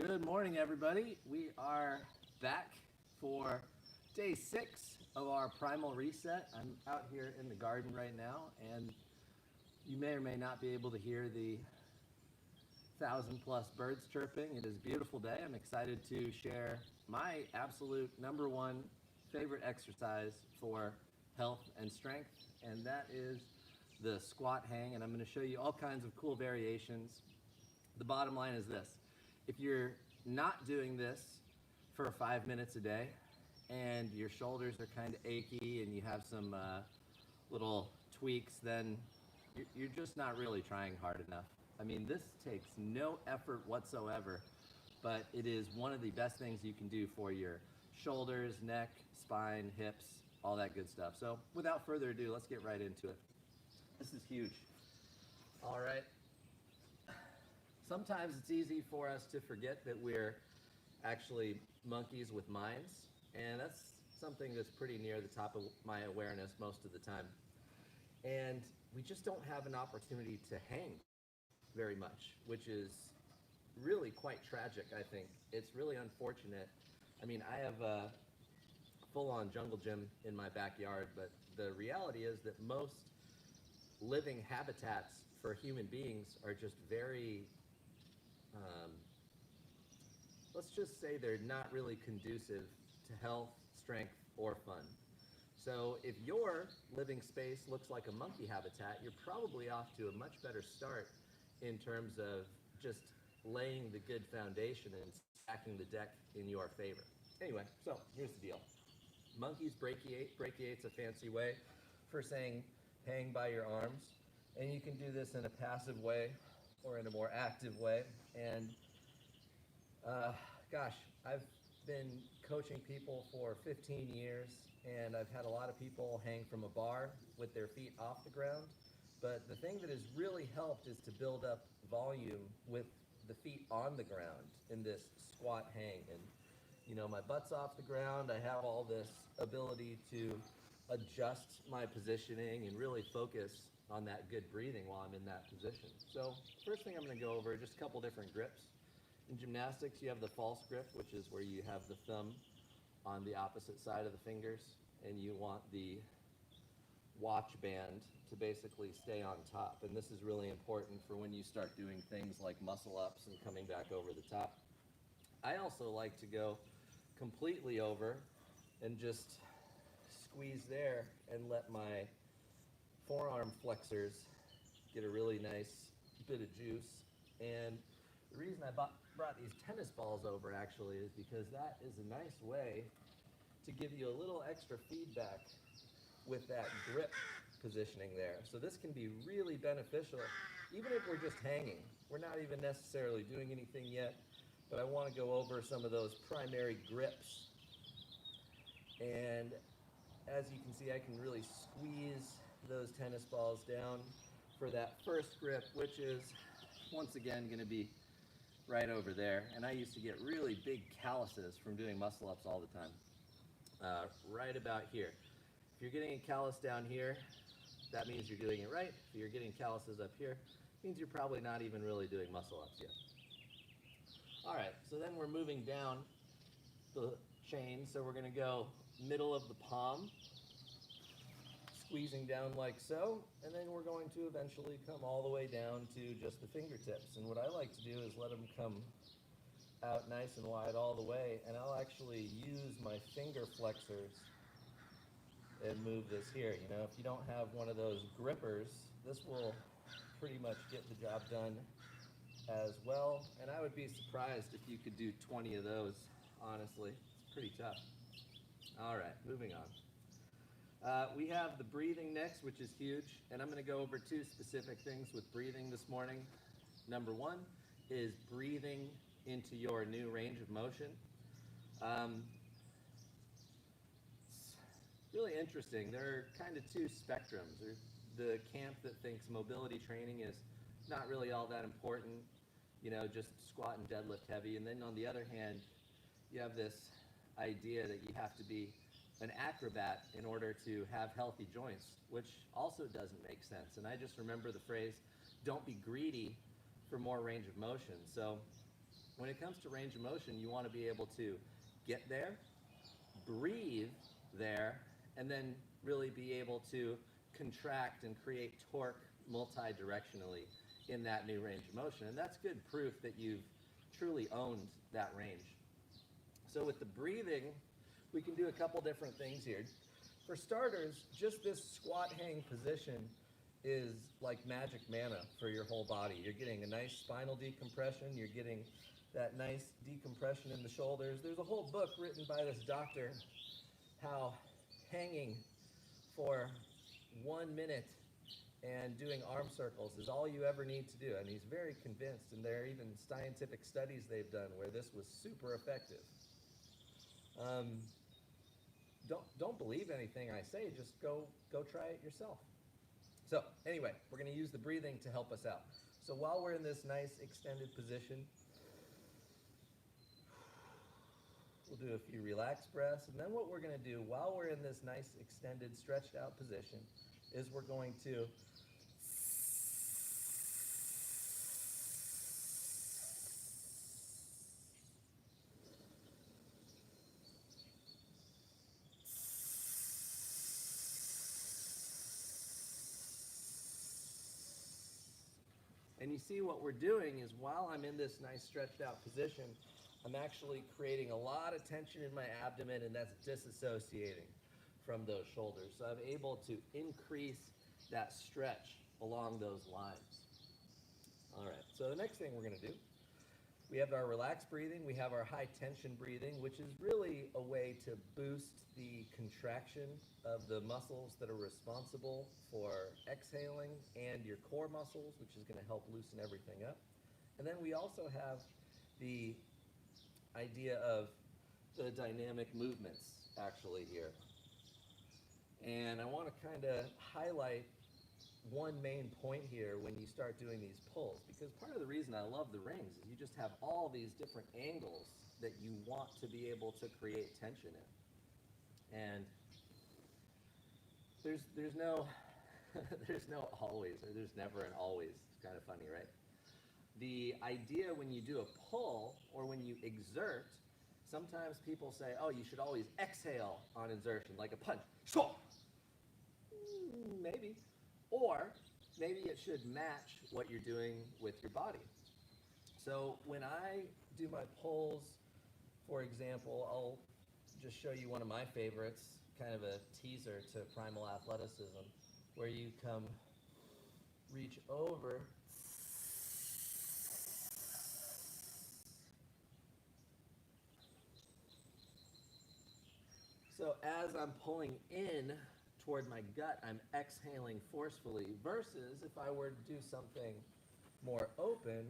Good morning, everybody. We are back for day 6 of our primal reset. I'm out here in the garden right now, and you may or may not be able to hear the 1,000+ birds chirping. It is a beautiful day. I'm excited to share my absolute #1 favorite exercise for health and strength, and that is the squat hang. And I'm going to show you all kinds of cool variations. The bottom line is this: if you're not doing this for 5 minutes a day and your shoulders are kind of achy and you have some little tweaks, then you're just not really trying hard enough. I mean, this takes no effort whatsoever, but it is one of the best things you can do for your shoulders, neck, spine, hips, all that good stuff. So without further ado, let's get right into it. This is huge. All right. Sometimes it's easy for us to forget that we're actually monkeys with minds, and that's something that's pretty near the top of my awareness most of the time. And we just don't have an opportunity to hang very much, which is really quite tragic, I think. It's really unfortunate. I mean, I have a full-on jungle gym in my backyard, but the reality is that most living habitats for human beings are just very let's just say they're not really conducive to health, strength, or fun. So if your living space looks like a monkey habitat, you're probably off to a much better start in terms of just laying the good foundation and stacking the deck in your favor. Anyway, so here's the deal. Monkeys brachiate. Brachiate's a fancy way for saying hang by your arms. And you can do this in a passive way or in a more active way. And gosh, I've been coaching people for 15 years, and I've had a lot of people hang from a bar with their feet off the ground. But the thing that has really helped is to build up volume with the feet on the ground in this squat hang. And you know, my butt's off the ground. I have all this ability to adjust my positioning and really focus on that good breathing while I'm in that position. So first thing I'm going to go over, just a couple different grips. In gymnastics, you have the false grip, which is where you have the thumb on the opposite side of the fingers, and you want the watch band to basically stay on top. And this is really important for when you start doing things like muscle ups and coming back over the top. I also like to go completely over and just squeeze there and let my forearm flexors get a really nice bit of juice. And the reason I brought these tennis balls over actually is because that is a nice way to give you a little extra feedback with that grip positioning there. So this can be really beneficial even if we're just hanging. We're not even necessarily doing anything yet, but I want to go over some of those primary grips. And as you can see, I can really squeeze those tennis balls down for that first grip, which is once again going to be right over there. And I used to get really big calluses from doing muscle ups all the time. Right about here. If you're getting a callus down here, that means you're doing it right. If you're getting calluses up here, it means you're probably not even really doing muscle ups yet. All right, so then we're moving down the chain. So we're going to go middle of the palm, squeezing down like so, and then we're going to eventually come all the way down to just the fingertips. And what I like to do is let them come out nice and wide all the way, and I'll actually use my finger flexors and move this here. You know, if you don't have one of those grippers, this will pretty much get the job done as well. And I would be surprised if you could do 20 of those, honestly. It's pretty tough. All right, moving on. We have the breathing next, which is huge, and I'm going to go over 2 specific things with breathing this morning. Number 1 is breathing into your new range of motion. It's really interesting. There are kind of 2 spectrums. There's the camp that thinks mobility training is not really all that important, you know, just squat and deadlift heavy. And then on the other hand, you have this idea that you have to be an acrobat in order to have healthy joints, which also doesn't make sense. And I just remember the phrase, don't be greedy for more range of motion. So when it comes to range of motion, you want to be able to get there, breathe there, and then really be able to contract and create torque multi-directionally in that new range of motion. And that's good proof that you've truly owned that range. So with the breathing, we can do a couple different things here. For starters, just this squat hang position is like magic manna for your whole body. You're getting a nice spinal decompression, you're getting that nice decompression in the shoulders. There's a whole book written by this doctor how hanging for 1 minute and doing arm circles is all you ever need to do. And he's very convinced, and there are even scientific studies they've done where this was super effective. Don't believe anything I say, just go try it yourself. So anyway, we're going to use the breathing to help us out. So while we're in this nice extended position, we'll do a few relaxed breaths, and then what we're going to do while we're in this nice extended stretched out position is we're going to and you see what we're doing is while I'm in this nice stretched out position, I'm actually creating a lot of tension in my abdomen, and that's disassociating from those shoulders. So I'm able to increase that stretch along those lines. All right, so the next thing we're going to do, we have our relaxed breathing, we have our high tension breathing, which is really a way to boost the contraction of the muscles that are responsible for exhaling and your core muscles, which is going to help loosen everything up. And then we also have the idea of the dynamic movements actually here. And I want to kind of highlight one main point here when you start doing these pulls, because part of the reason I love the rings is you just have all these different angles that you want to be able to create tension in. And there's no there's no always, or there's never an always. It's kind of funny, right? The idea when you do a pull or when you exert, sometimes people say, oh, you should always exhale on exertion, like a punch. Maybe. Or maybe it should match what you're doing with your body. So when I do my pulls, for example, I'll just show you one of my favorites, kind of a teaser to primal athleticism, where you come reach over so as I'm pulling in toward my gut, I'm exhaling forcefully, versus if I were to do something more open,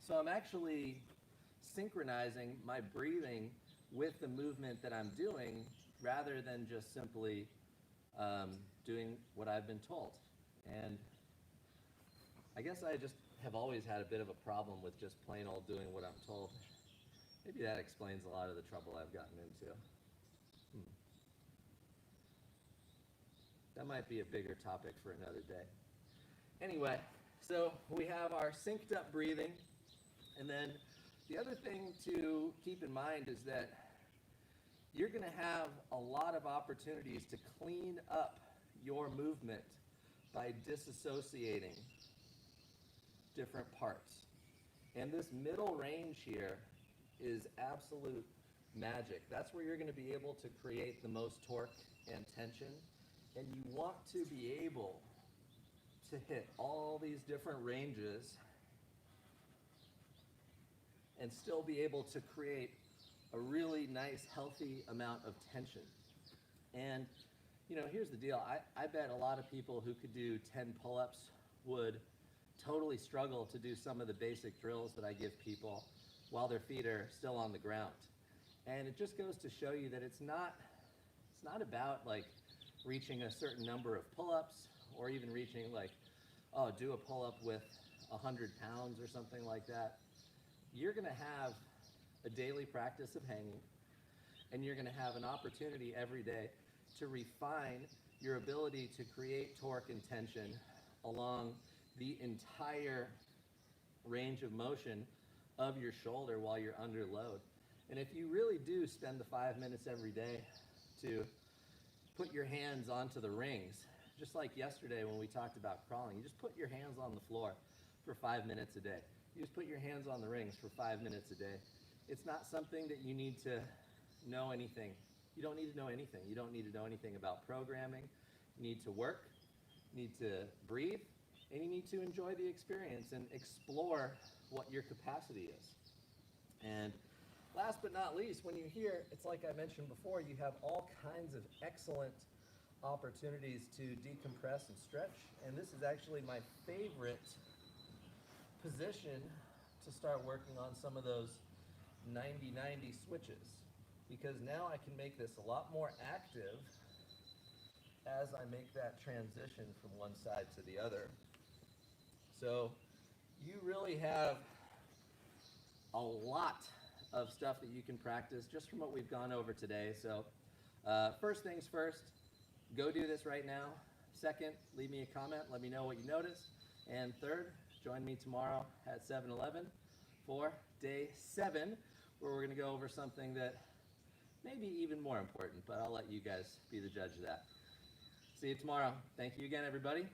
so I'm actually synchronizing my breathing with the movement that I'm doing rather than just simply doing what I've been told. And I guess I just have always had a bit of a problem with just plain old doing what I'm told. Maybe that explains a lot of the trouble I've gotten into. That might be a bigger topic for another day. Anyway, so we have our synced up breathing, and then the other thing to keep in mind is that you're going to have a lot of opportunities to clean up your movement by disassociating different parts. And this middle range here is absolute magic. That's where you're going to be able to create the most torque and tension. And you want to be able to hit all these different ranges and still be able to create a really nice, healthy amount of tension. And, you know, here's the deal. I bet a lot of people who could do 10 pull-ups would totally struggle to do some of the basic drills that I give people while their feet are still on the ground. And it just goes to show you that it's not about like reaching a certain number of pull-ups or even reaching like, oh, do a pull-up with 100 pounds or something like that. You're going to have a daily practice of hanging, and you're going to have an opportunity every day to refine your ability to create torque and tension along the entire range of motion of your shoulder while you're under load. And if you really do spend the 5 minutes every day to put your hands onto the rings, just like yesterday when we talked about crawling, you just put your hands on the floor for 5 minutes a day. You just put your hands on the rings for 5 minutes a day. It's not something that you need to know anything. You don't need to know anything. You don't need to know anything about programming. You need to work, you need to breathe, and you need to enjoy the experience and explore what your capacity is. And last but not least, when you're here, it's like I mentioned before, you have all kinds of excellent opportunities to decompress and stretch. And this is actually my favorite position to start working on some of those 90-90 switches, because now I can make this a lot more active as I make that transition from one side to the other. So you really have a lot of stuff that you can practice just from what we've gone over today. So first things first, go do this right now. Second, leave me a comment, let me know what you noticed. And third, join me tomorrow at 7-Eleven for day 7, where we're going to go over something that may be even more important, but I'll let you guys be the judge of that. See you tomorrow. Thank you again, everybody.